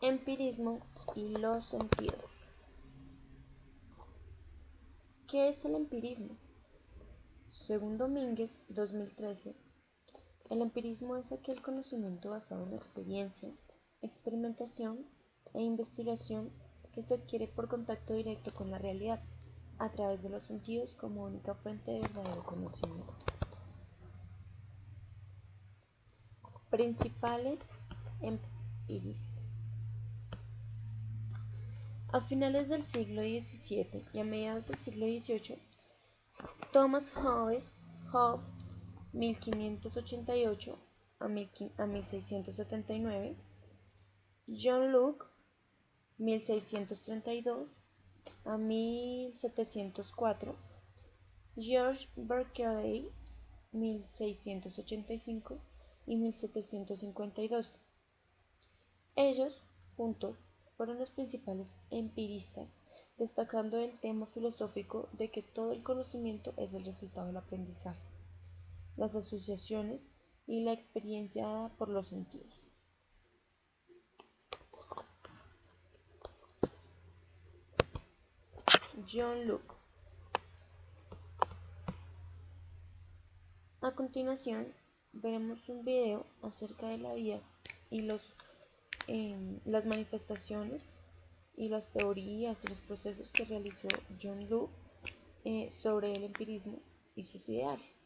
Empirismo y los sentidos. ¿Qué es el empirismo? Según Domínguez, 2013, el empirismo es aquel conocimiento basado en la experiencia, experimentación e investigación que se adquiere por contacto directo con la realidad, a través de los sentidos como única fuente de verdadero conocimiento. Principales empiristas. A finales del siglo XVII y a mediados del siglo XVIII, Thomas Hobbes (1588 a 1679), John Locke (1632 a 1704), George Berkeley (1685 y 1752). Ellos, juntos, fueron los principales empiristas, destacando el tema filosófico de que todo el conocimiento es el resultado del aprendizaje, las asociaciones y la experiencia dada por los sentidos. John Locke. A continuación, veremos un video acerca de la vida y las manifestaciones y las teorías y los procesos que realizó John Locke sobre el empirismo y sus ideales.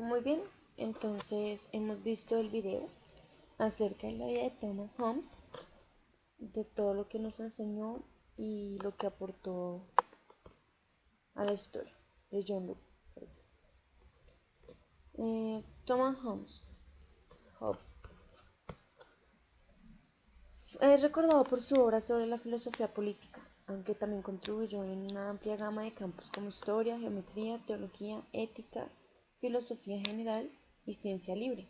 Muy bien, entonces hemos visto el video acerca de la vida de Thomas Hobbes, de todo lo que nos enseñó y lo que aportó a la historia de John Locke. Thomas Hobbes es recordado por su obra sobre la filosofía política, aunque también contribuyó en una amplia gama de campos como historia, geometría, teología, ética, filosofía general y ciencia libre.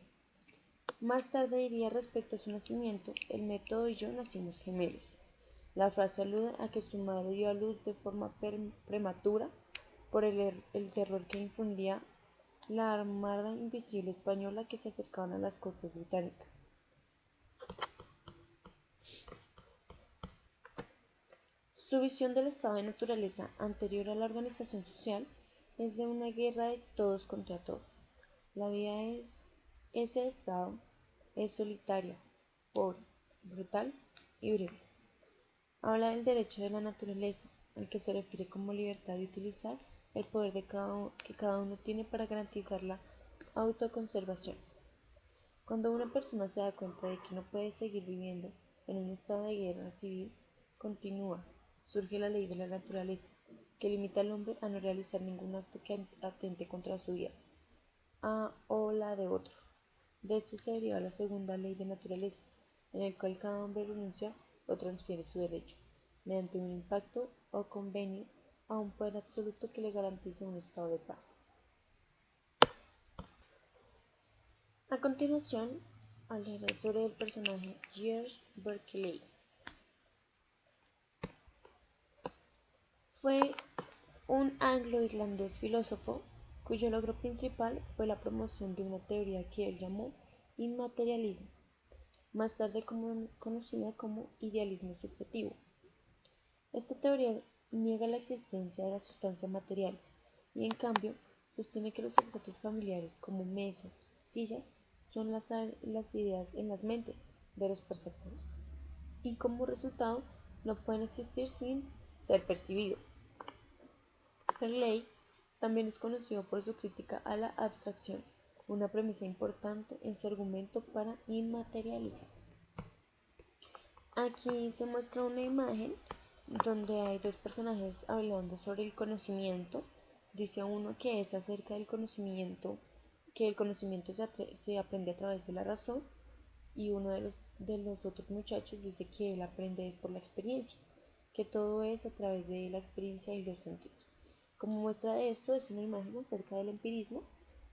Más tarde diría respecto a su nacimiento: el método y yo nacimos gemelos. La frase alude a que su madre dio a luz de forma prematura por el terror que infundía la armada invisible española que se acercaban a las costas británicas. Su visión del estado de naturaleza anterior a la organización social es de una guerra de todos contra todos. La vida ese estado es solitaria, pobre, brutal y breve. Habla del derecho de la naturaleza, al que se refiere como libertad de utilizar el poder que cada uno tiene para garantizar la autoconservación. Cuando una persona se da cuenta de que no puede seguir viviendo en un estado de guerra civil continua, surge la ley de la naturaleza, que limita al hombre a no realizar ningún acto que atente contra su vida o la de otro. De este se deriva la segunda ley de naturaleza, en el cual cada hombre renuncia o transfiere su derecho, mediante un pacto o convenio, a un poder absoluto que le garantice un estado de paz. A continuación, hablaré sobre el personaje George Berkeley. Fue un anglo-irlandés filósofo cuyo logro principal fue la promoción de una teoría que él llamó inmaterialismo, más tarde conocida como idealismo subjetivo. Esta teoría niega la existencia de la sustancia material y, en cambio, sostiene que los objetos familiares como mesas, sillas, son las ideas en las mentes de los perceptores y, como resultado, no pueden existir sin ser percibidos. Berkeley también es conocido por su crítica a la abstracción, una premisa importante en su argumento para inmaterialismo. Aquí se muestra una imagen donde hay dos personajes hablando sobre el conocimiento. Dice uno que es acerca del conocimiento, que el conocimiento se aprende a través de la razón, y uno de los otros muchachos dice que él aprende es por la experiencia, que todo es a través de la experiencia y los sentidos. Como muestra de esto es una imagen acerca del empirismo,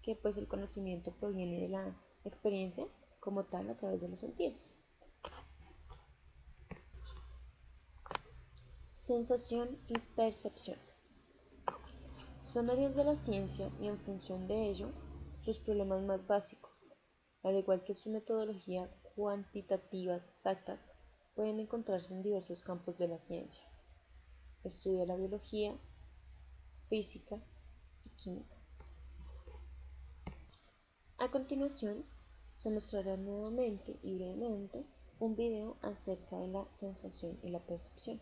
que pues el conocimiento proviene de la experiencia como tal a través de los sentidos. Sensación y percepción son áreas de la ciencia y, en función de ello, sus problemas más básicos, al igual que su metodología cuantitativas exactas, pueden encontrarse en diversos campos de la ciencia. Estudia la biología, física y química. A continuación, se mostrará nuevamente y brevemente un video acerca de la sensación y la percepción.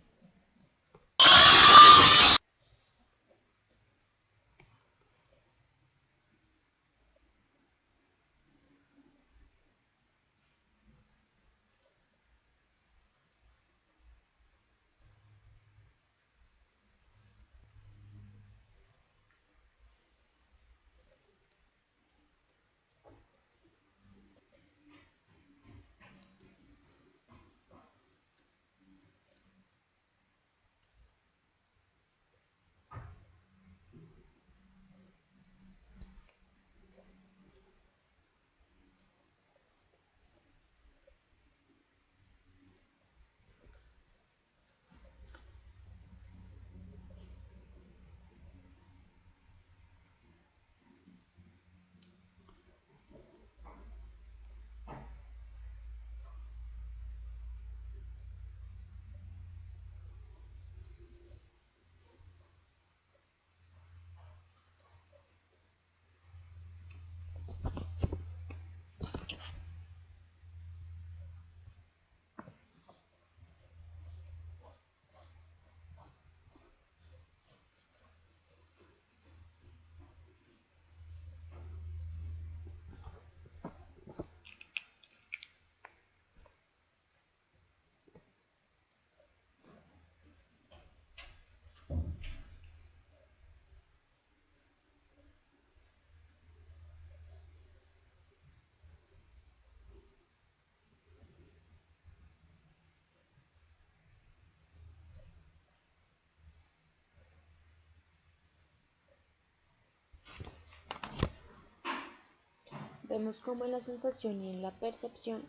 Vemos cómo en la sensación y en la percepción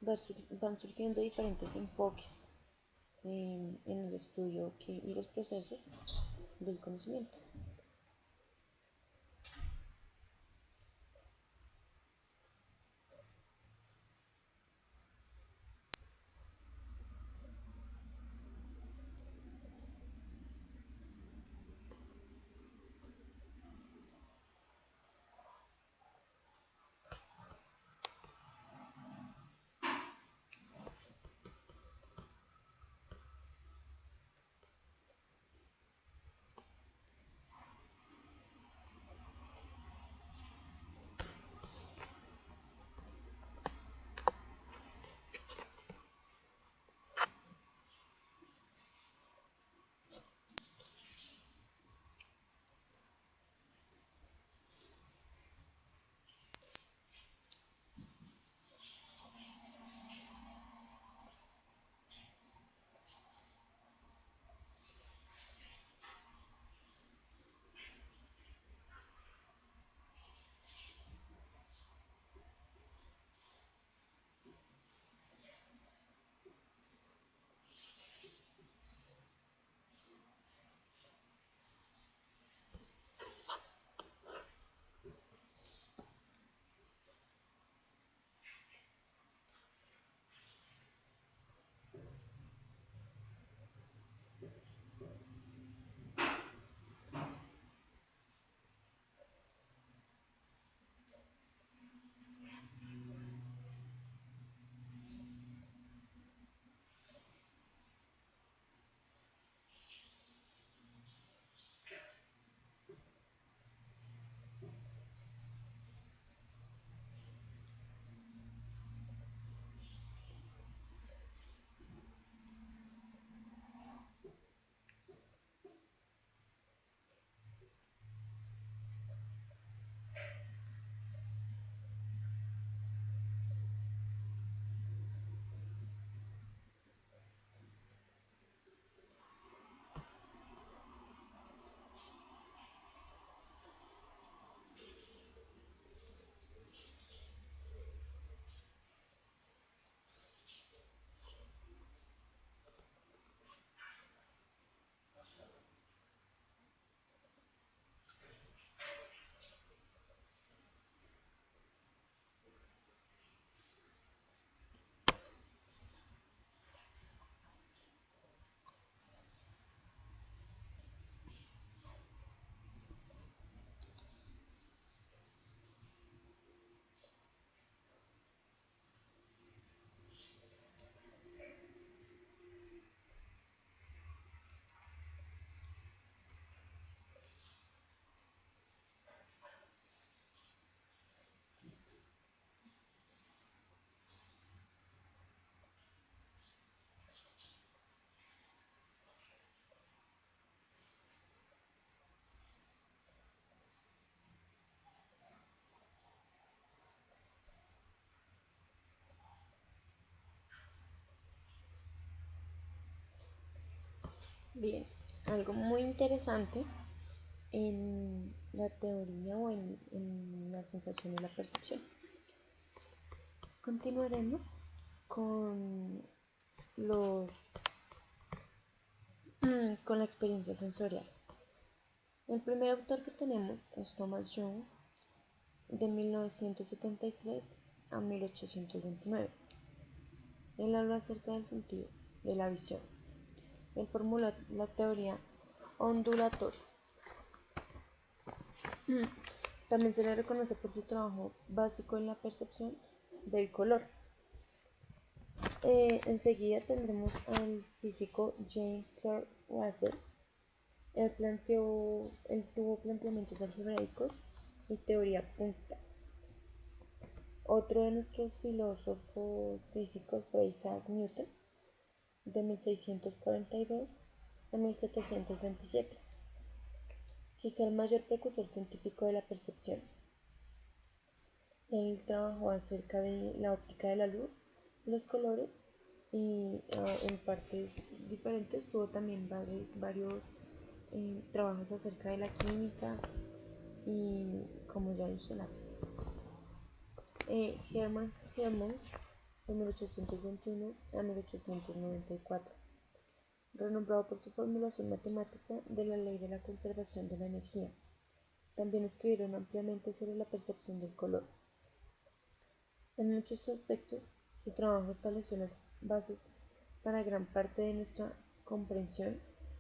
van surgiendo diferentes enfoques en el estudio y los procesos del conocimiento. Bien, algo muy interesante en la teoría o en la sensación y la percepción. Continuaremos con los con la experiencia sensorial. El primer autor que tenemos es Thomas Young, de 1973 a 1829. Él habla acerca del sentido de la visión. Él formula la teoría ondulatoria. También se le reconoce por su trabajo básico en la percepción del color. Enseguida tendremos al físico James Clerk Russell. Él tuvo planteamientos algebraicos y teoría punta. Otro de nuestros filósofos físicos fue Isaac Newton, de 1642 a 1727, quizá el mayor precursor científico de la percepción. Él trabajó acerca de la óptica de la luz, los colores y en partes diferentes tuvo también varios trabajos acerca de la química y, como ya dije, la física. Hermann Helmholtz de 1821 a 1894, renombrado por su formulación matemática de la ley de la conservación de la energía. También escribieron ampliamente sobre la percepción del color. En muchos aspectos, su trabajo estableció las bases para gran parte de nuestra comprensión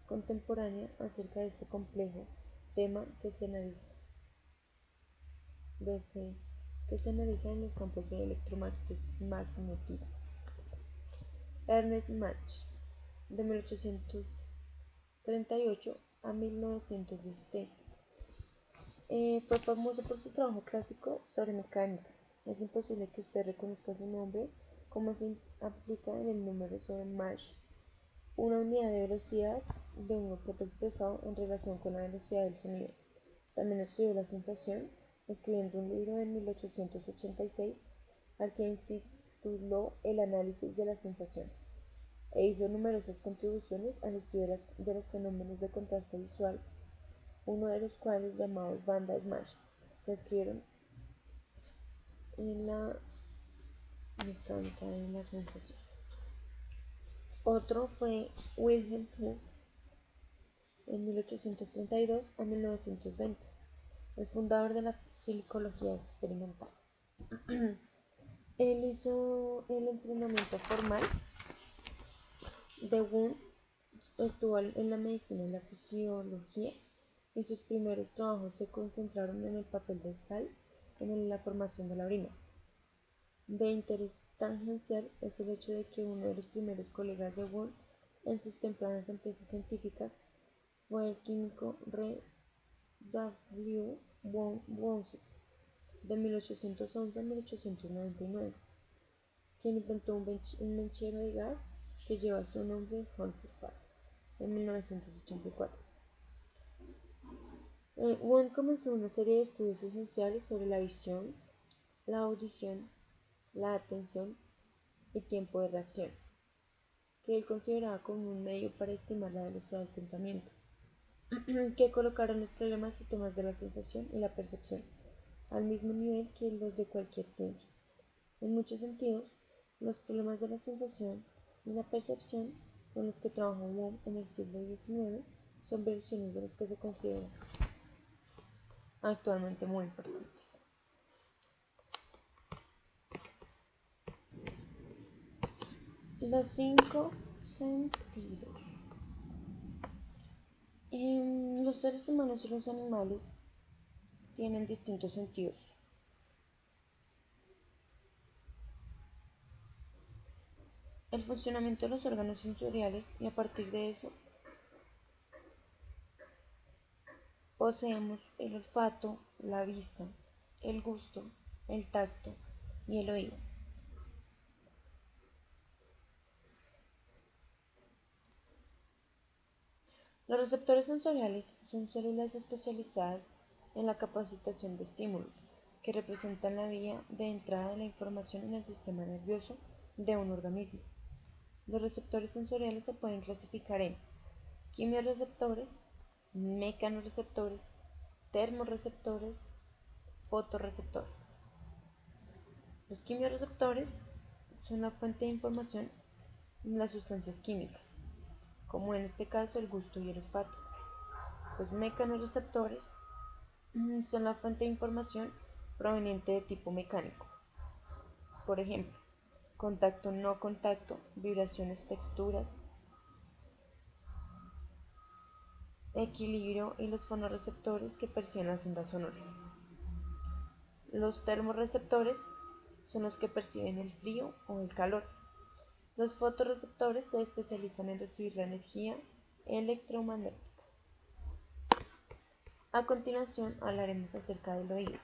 contemporánea acerca de este complejo tema que se analiza en los campos del electromagnetismo. Ernest Mach, de 1838 a 1916, fue famoso por su trabajo clásico sobre mecánica. Es imposible que usted reconozca su nombre como se aplica en el número sobre Mach, una unidad de velocidad de un objeto expresado en relación con la velocidad del sonido. También estudió la sensación, escribiendo un libro en 1886 al que intituló El análisis de las sensaciones, e hizo numerosas contribuciones al estudio de los fenómenos de contraste visual, uno de los cuales, llamado bandas Mach, se escribieron en la mecánica de la sensación. Otro fue Wilhelm Wundt, en 1832 a 1920, el fundador de la psicología experimental. Él hizo el entrenamiento formal de Wundt, estuvo en la medicina y la fisiología, y sus primeros trabajos se concentraron en el papel de sal en la formación de la orina. De interés tangencial es el hecho de que uno de los primeros colegas de Wundt en sus tempranas empresas científicas fue el químico R. W. von Bronsted, de 1811 a 1899, quien inventó un mechero de gas que lleva su nombre, Hunt-Sal, en 1984. Wundt comenzó una serie de estudios esenciales sobre la visión, la audición, la atención y tiempo de reacción, que él consideraba como un medio para estimar la velocidad del pensamiento, que colocaron los problemas y temas de la sensación y la percepción al mismo nivel que los de cualquier ciencia. En muchos sentidos, los problemas de la sensación y la percepción con los que trabajó Wundt en el siglo XIX son versiones de los que se consideran actualmente muy importantes. Los 5 sentidos. Los seres humanos y los animales tienen distintos sentidos. El funcionamiento de los órganos sensoriales, y a partir de eso poseemos el olfato, la vista, el gusto, el tacto y el oído. Los receptores sensoriales son células especializadas en la captación de estímulos, que representan la vía de entrada de la información en el sistema nervioso de un organismo. Los receptores sensoriales se pueden clasificar en quimiorreceptores, mecanorreceptores, termorreceptores, fotorreceptores. Los quimiorreceptores son la fuente de información en las sustancias químicas, como en este caso el gusto y el olfato. Los mecanorreceptores son la fuente de información proveniente de tipo mecánico, por ejemplo, contacto, no contacto, vibraciones, texturas, equilibrio, y los fonorreceptores que perciben las ondas sonoras. Los termorreceptores son los que perciben el frío o el calor. Los fotorreceptores se especializan en recibir la energía electromagnética. A continuación hablaremos acerca del oído.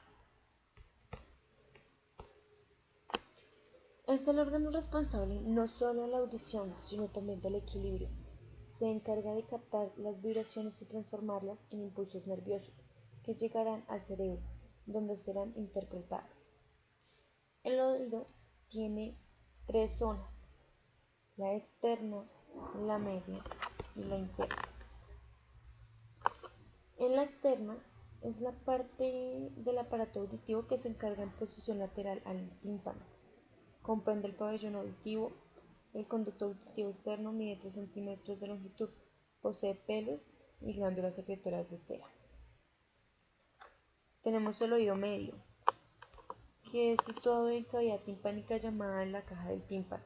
Es el órgano responsable no solo de la audición, sino también del equilibrio. Se encarga de captar las vibraciones y transformarlas en impulsos nerviosos que llegarán al cerebro, donde serán interpretadas. El oído tiene 3 zonas: la externa, la media y la interna. En la externa Es la parte del aparato auditivo que se encarga en posición lateral al tímpano. Comprende el pabellón auditivo. El conducto auditivo externo mide 3 centímetros de longitud. Posee pelos y glándulas secretoras de cera. Tenemos el oído medio, que es situado en cavidad timpánica llamada en la caja del tímpano.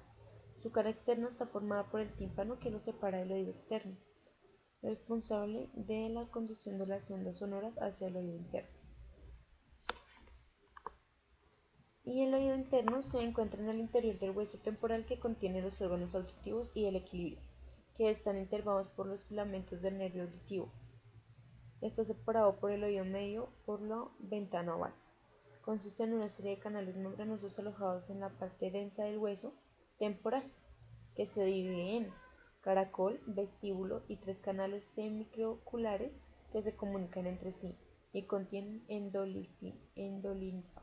Su cara externa está formada por el tímpano que lo separa del oído externo, responsable de la conducción de las ondas sonoras hacia el oído interno. Y el oído interno se encuentra en el interior del hueso temporal que contiene los órganos auditivos y el equilibrio, que están inervados por los filamentos del nervio auditivo. Está separado por el oído medio por la ventana oval. Consiste en una serie de canales membranosos alojados en la parte densa del hueso temporal, que se divide en caracol, vestíbulo y 3 canales semicirculares que se comunican entre sí y contienen endolinfa.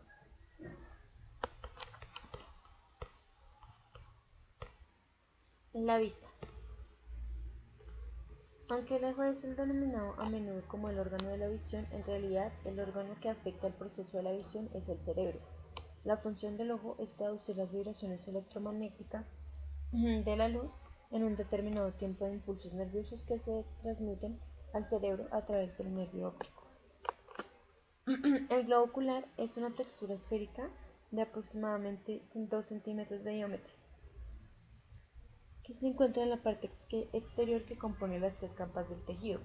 La vista. Aunque el ojo es el denominado a menudo como el órgano de la visión, en realidad el órgano que afecta el proceso de la visión es el cerebro. La función del ojo es traducir las vibraciones electromagnéticas de la luz en un determinado tiempo de impulsos nerviosos que se transmiten al cerebro a través del nervio óptico. El globo ocular es una textura esférica de aproximadamente 2 centímetros de diámetro, que se encuentra en la parte exterior que compone las 3 capas del tejido,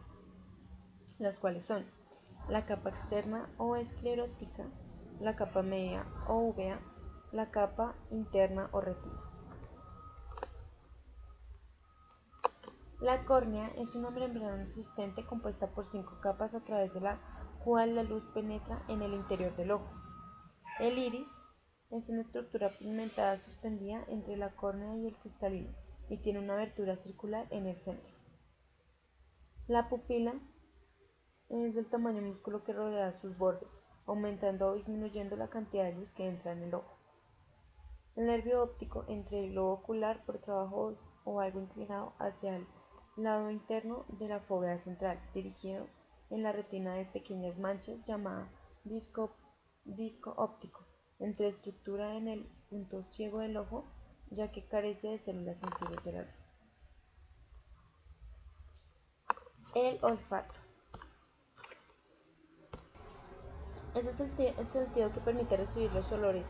las cuales son la capa externa o esclerótica, la capa media o uvea, la capa interna o retina. La córnea es una membrana resistente compuesta por 5 capas a través de la cual la luz penetra en el interior del ojo. El iris es una estructura pigmentada suspendida entre la córnea y el cristalino y tiene una abertura circular en el centro. La pupila es del tamaño del músculo que rodea sus bordes, aumentando o disminuyendo la cantidad de luz que entra en el ojo. El nervio óptico entre el globo ocular por trabajo o algo inclinado hacia el lado interno de la fóvea central, dirigido en la retina de pequeñas manchas llamada disco óptico, entre estructura en el punto ciego del ojo, ya que carece de células sensibles de la luz. El olfato. Ese es el sentido que permite recibir los olores.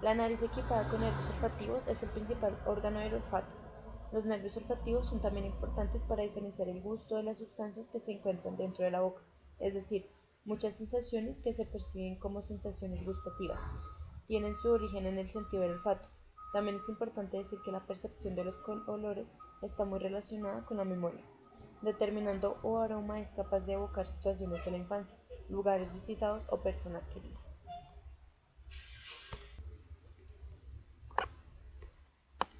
La nariz equipada con nervios olfativos es el principal órgano del olfato. Los nervios olfativos son también importantes para diferenciar el gusto de las sustancias que se encuentran dentro de la boca, es decir, muchas sensaciones que se perciben como sensaciones gustativas tienen su origen en el sentido del olfato. También es importante decir que la percepción de los olores está muy relacionada con la memoria. Determinando o aroma es capaz de evocar situaciones de la infancia, lugares visitados o personas queridas.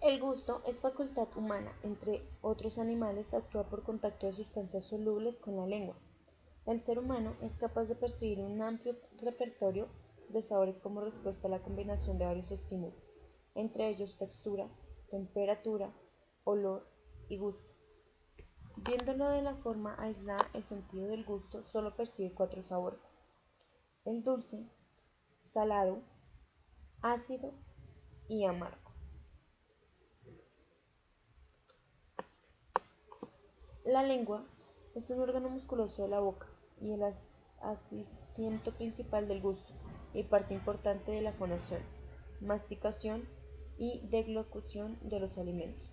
El gusto es facultad humana, entre otros animales actúa por contacto de sustancias solubles con la lengua. El ser humano es capaz de percibir un amplio repertorio de sabores como respuesta a la combinación de varios estímulos, entre ellos textura, temperatura, olor y gusto. Viéndolo de la forma aislada, el sentido del gusto solo percibe 4 sabores: el dulce, salado, ácido y amargo. La lengua es un órgano musculoso de la boca y el asiento principal del gusto y parte importante de la fonación, masticación y deglución de los alimentos.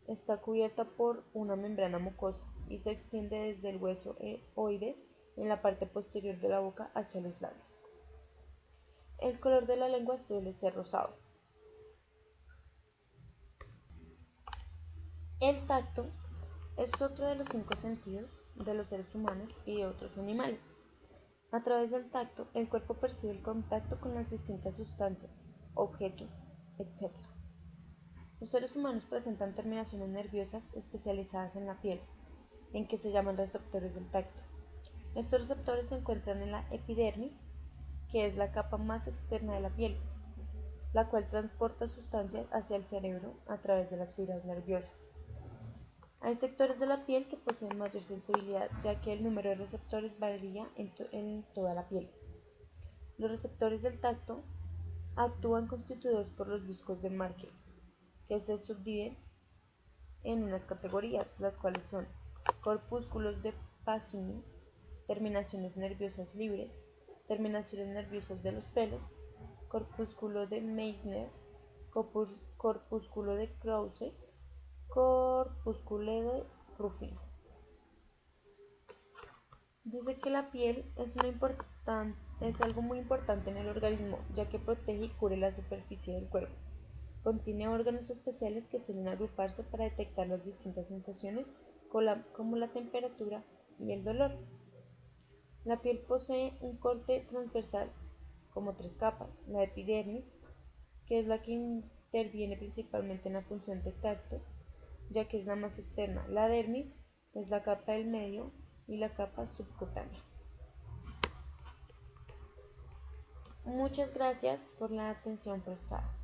Está cubierta por una membrana mucosa y se extiende desde el hueso oides en la parte posterior de la boca hacia los labios. El color de la lengua suele ser rosado. El tacto es otro de los 5 sentidos de los seres humanos y de otros animales. A través del tacto, el cuerpo percibe el contacto con las distintas sustancias, objetos, etc. Los seres humanos presentan terminaciones nerviosas especializadas en la piel, en que se llaman receptores del tacto. Estos receptores se encuentran en la epidermis, que es la capa más externa de la piel, la cual transporta sustancias hacia el cerebro a través de las fibras nerviosas. Hay sectores de la piel que poseen mayor sensibilidad, ya que el número de receptores varía en toda la piel. Los receptores del tacto actúan constituidos por los discos de Merkel, que se subdividen en unas categorías, las cuales son corpúsculos de Pacini, terminaciones nerviosas libres, terminaciones nerviosas de los pelos, corpúsculo de Meissner, corpúsculo de Krause, corpúsculo de Ruffino. Dice que la piel es algo muy importante en el organismo, ya que protege y cubre la superficie del cuerpo. Contiene órganos especiales que suelen agruparse para detectar las distintas sensaciones, como la temperatura y el dolor. La piel posee un corte transversal, como 3 capas: la epidermis, que es la que interviene principalmente en la función de tacto, ya que es la más externa; la dermis es la capa del medio; y la capa subcutánea. Muchas gracias por la atención prestada.